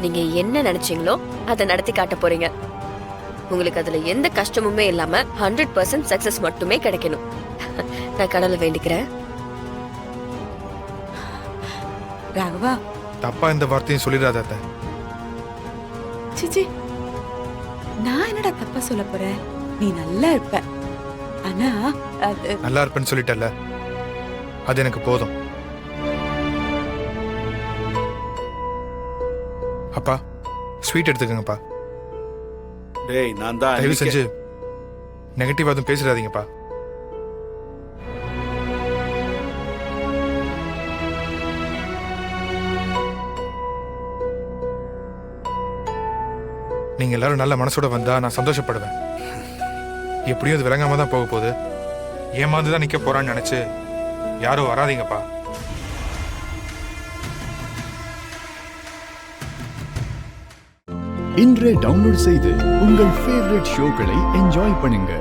நீங்க என்ன நினைச்சீங்களோ அதை நடத்தி காட்ட போறீங்க. உங்களுக்கு அதுல எந்த கஷ்டமுமே இல்லாம 100% சக்சஸ் மட்டுமே கிடைக்கணும். நான் கடவுளை வேண்டிக்கிறேன். ராகவா, தப்பா இந்த வார்த்தையும் சொல்லிடாத அத்தை. சிச்சி, நான் என்னடா தப்பா சொல்ல போறேன்? நீ நல்லா இருப்ப. ஆனா அது நல்லா இருப்பேன்னு சொல்லிட்டல, அது எனக்கு போதும். அப்பா ஸ்வீட் எடுத்துக்கங்கப்பா. டேய் நான் தான் தயவு செஞ்சு நெகட்டிவ் அதுவும் பேசிடாதீங்கப்பா. நீங்க எல்லாரும் நல்ல மனசோட வந்தா நான் சந்தோஷப்படுவேன். எப்படியும் அது விளங்காம தான் போக போகுது. ஏமாந்து தான் நிக்க போறான்னு நினைச்சு யாரும் வராதீங்கப்பா. இன்றே டவுன்லோட் செய்து உங்கள் ஃபேவரட் ஷோக்களை என்ஜாய் பண்ணுங்க.